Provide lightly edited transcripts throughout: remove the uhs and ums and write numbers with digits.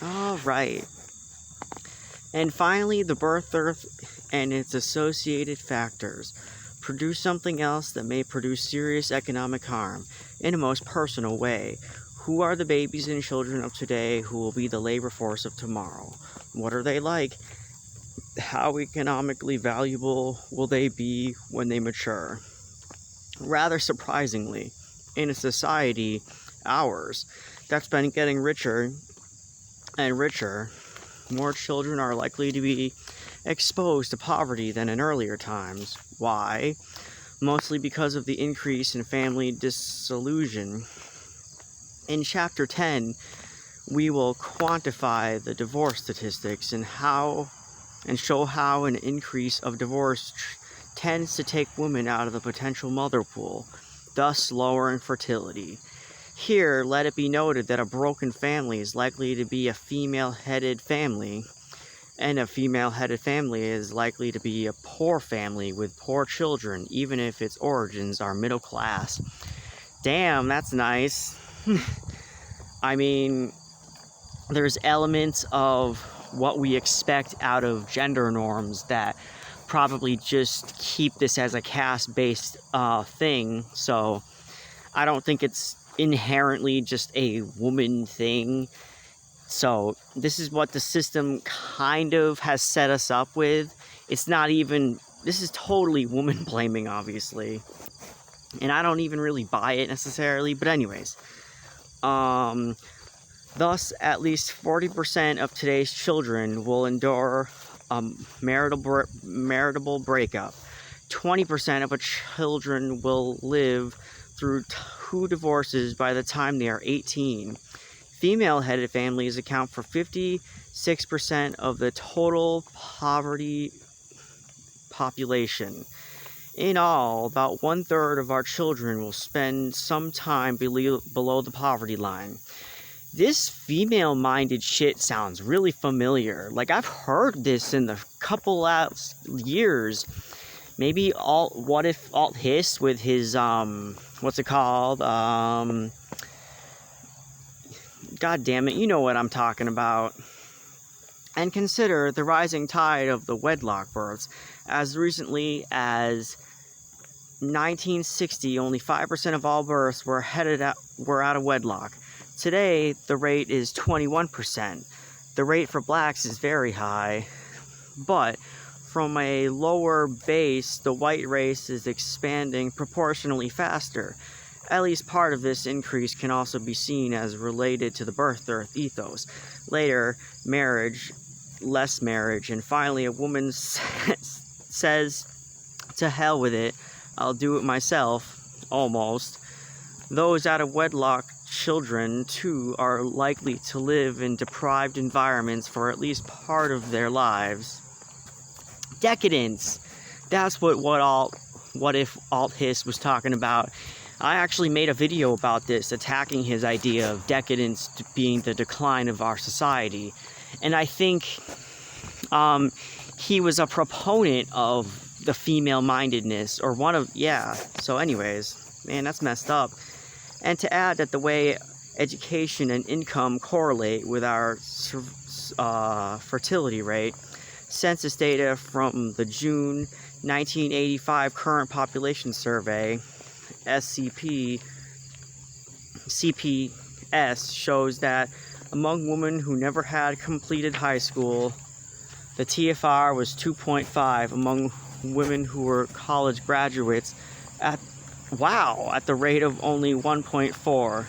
All right. And finally, the birth dearth and its associated factors produce something else that may produce serious economic harm in a most personal way. Who are the babies and children of today who will be the labor force of tomorrow? What are they like? How economically valuable will they be when they mature? Rather surprisingly, in a society, ours, that's been getting richer and richer, more children are likely to be exposed to poverty than in earlier times. Why? Mostly because of the increase in family dissolution. In Chapter 10, we will quantify the divorce statistics and show how an increase of divorce tends to take women out of the potential mother pool, thus lowering fertility. Here, let it be noted that a broken family is likely to be a female-headed family, and a female-headed family is likely to be a poor family with poor children, even if its origins are middle class. Damn, that's nice. I mean, there's elements of what we expect out of gender norms that probably just keep this as a caste-based thing, so I don't think it's inherently just a woman thing. So this is what the system kind of has set us up with. It's not even, this is totally woman blaming, obviously, and I don't even really buy it necessarily, but anyways, thus at least 40% of today's children will endure a marital breakup. 20% of children will live through 2 divorces by the time they are 18. Female-headed families account for 56% of the total poverty population. In all, about 1/3 of our children will spend some time below the poverty line. This female-minded shit sounds really familiar. Like, I've heard this in the couple last years. Maybe What If Alt Hiss with his, what's it called? God damn it, you know what I'm talking about. And consider the rising tide of the wedlock births. As recently as 1960, only 5% of all births were out of wedlock. Today, the rate is 21%. The rate for blacks is very high, but from a lower base, the white race is expanding proportionally faster. At least part of this increase can also be seen as related to the birth dearth ethos. Later, marriage, less marriage, and finally a woman says, to hell with it, I'll do it myself, almost. Those out of wedlock children, too, are likely to live in deprived environments for at least part of their lives. Decadence. That's what if Alt Hiss was talking about. I actually made a video about this, attacking his idea of decadence being the decline of our society. And I think he was a proponent of the female-mindedness, or so anyways, man, that's messed up. And to add that the way education and income correlate with our fertility rate, census data from the June 1985 Current Population Survey, CPS, shows that among women who never had completed high school, the TFR was 2.5. Among women who were college graduates, at the rate of only 1.4.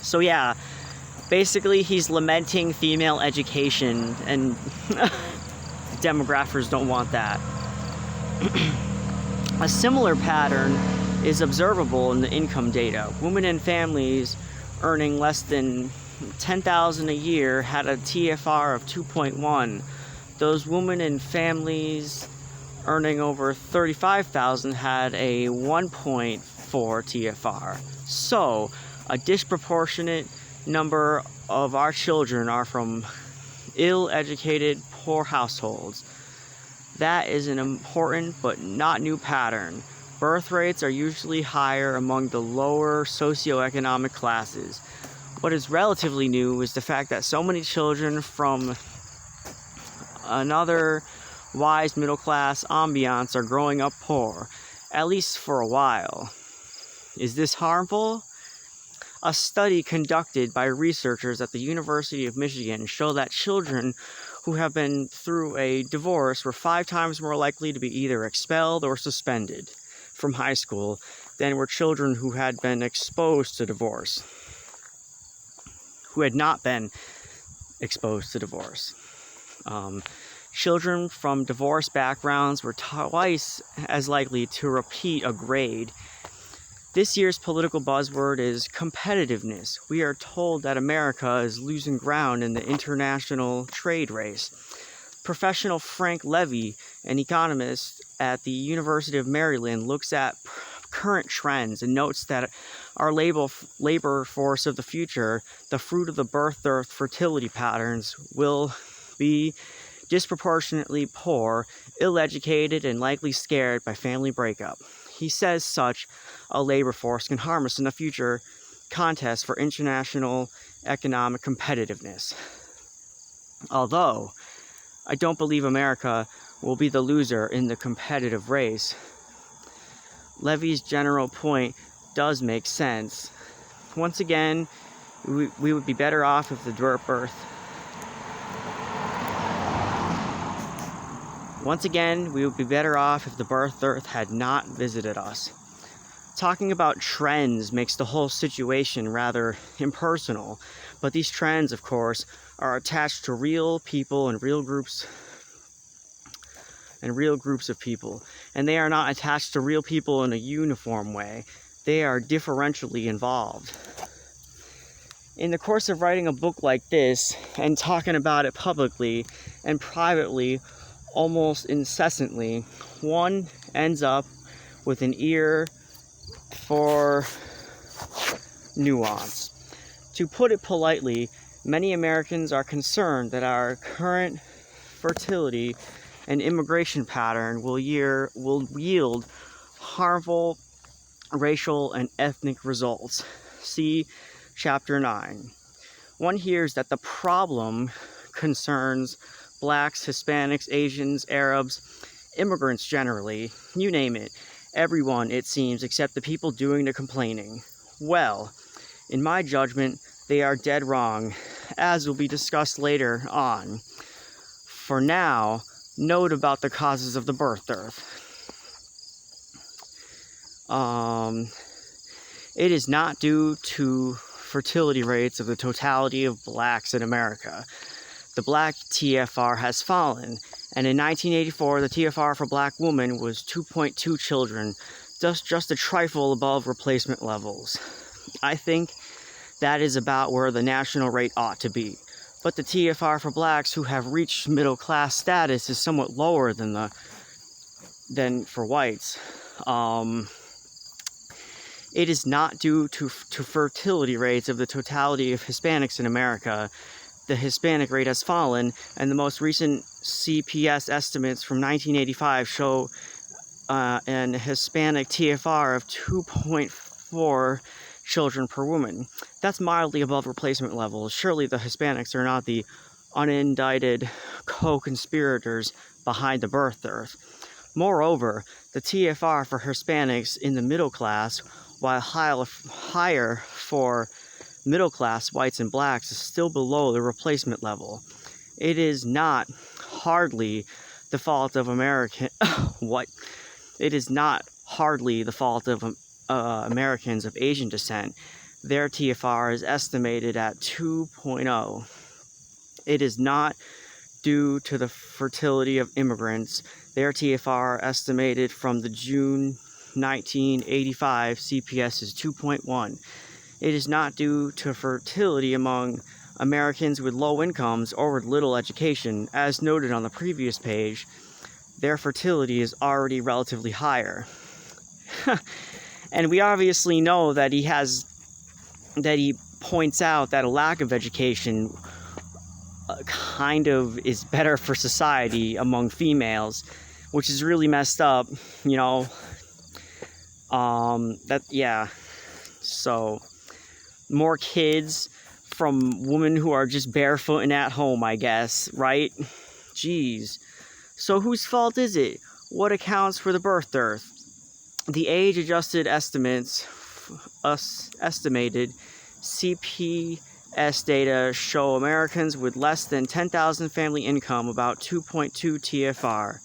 So yeah, basically he's lamenting female education, and demographers don't want that. A similar pattern is observable in the income data. Women and families earning less than $10,000 a year had a TFR of 2.1. Those women and families earning over $35,000 had a 1.4 TFR. So, a disproportionate number of our children are from ill-educated, poor households. That is an important but not new pattern. Birth rates are usually higher among the lower socioeconomic classes. What is relatively new is the fact that so many children from another wise middle-class ambiance are growing up poor, at least for a while. Is this harmful? A study conducted by researchers at the University of Michigan showed that children who have been through a divorce were 5 times more likely to be either expelled or suspended from high school than were children who had been exposed to divorce, who had not been exposed to divorce. Children from divorce backgrounds were twice as likely to repeat a grade. This year's political buzzword is competitiveness. We are told that America is losing ground in the international trade race. Professional Frank Levy, an economist at the University of Maryland, looks at current trends and notes that our labor force of the future, the fruit of the birth fertility patterns, will be disproportionately poor, ill-educated, and likely scared by family breakup. He says such a labor force can harm us in the future contest for international economic competitiveness. Although I don't believe America will be the loser in the competitive race, Levy's general point does make sense. Once again, we would be better off if the birth Earth had not visited us. Talking about trends makes the whole situation rather impersonal, but these trends, of course, are attached to real people and real groups of people, and they are not attached to real people in a uniform way. They are differentially involved. In the course of writing a book like this and talking about it publicly and privately almost incessantly, one ends up with an ear for nuance. To put it politely, many Americans are concerned that our current fertility and immigration pattern will yield harmful racial and ethnic results. See Chapter 9. One hears that the problem concerns blacks, Hispanics, Asians, Arabs, immigrants generally, you name it. Everyone, it seems, except the people doing the complaining. Well, in my judgment, they are dead wrong, as will be discussed later on. For now, note about the causes of the birth dearth. It is not due to fertility rates of the totality of blacks in America. The black TFR has fallen, and in 1984, the TFR for black women was 2.2 children, just a trifle above replacement levels. I think that is about where the national rate ought to be. But the TFR for blacks who have reached middle class status is somewhat lower than for whites. It is not due to fertility rates of the totality of Hispanics in America. The Hispanic rate has fallen, and the most recent CPS estimates from 1985 show an Hispanic TFR of 2.4 children per woman. That's mildly above replacement levels. Surely the Hispanics are not the unindicted co-conspirators behind the birth dearth. Moreover, the TFR for Hispanics in the middle class, while higher for middle class whites and blacks, is still below the replacement level. It is not hardly the fault of Americans of Asian descent. Their TFR is estimated at 2.0. It is not due to the fertility of immigrants. Their TFR estimated from the June 1985 CPS is 2.1. It is not due to fertility among Americans with low incomes or with little education. As noted on the previous page, their fertility is already relatively higher. And we obviously know that he points out that a lack of education kind of is better for society among females, which is really messed up, you know. So more kids from women who are just barefoot and at home, I guess, right? Jeez. So whose fault is it? What accounts for the birth dearth? The age-adjusted estimated CPS data show Americans with less than 10,000 family income about 2.2 TFR.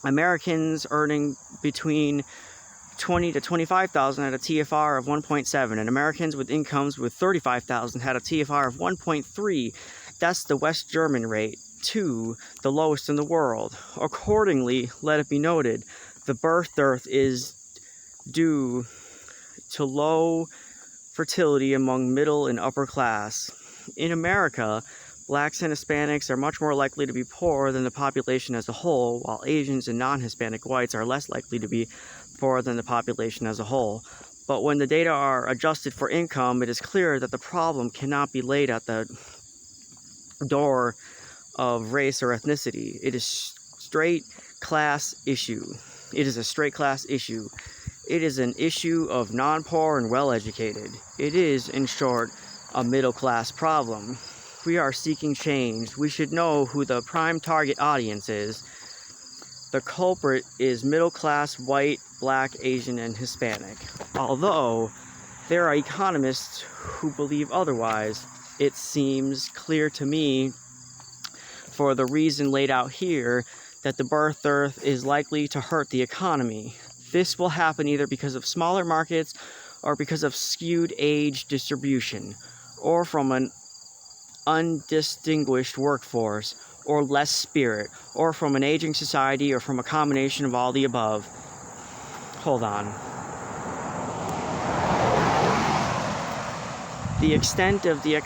Americans earning between 20 to 25,000 had a TFR of 1.7, and Americans with incomes with 35,000 had a TFR of 1.3. That's the West German rate, 2, the lowest in the world. Accordingly, let it be noted, the birth dearth is due to low fertility among middle and upper class. In America, blacks and Hispanics are much more likely to be poor than the population as a whole, while Asians and non-Hispanic whites are less likely to be poorer than the population as a whole. But when the data are adjusted for income, it is clear that the problem cannot be laid at the door of race or ethnicity. It is a straight class issue. It is an issue of non-poor and well-educated. It is, in short, a middle-class problem. We are seeking change. We should know who the prime target audience is. The culprit is middle-class, white, black, Asian, and Hispanic. Although there are economists who believe otherwise, it seems clear to me, for the reason laid out here, that the birth dearth is likely to hurt the economy. This will happen either because of smaller markets or because of skewed age distribution, or from an undistinguished workforce, or less spirit, or from an aging society, or from a combination of all the above. Hold on. The extent of the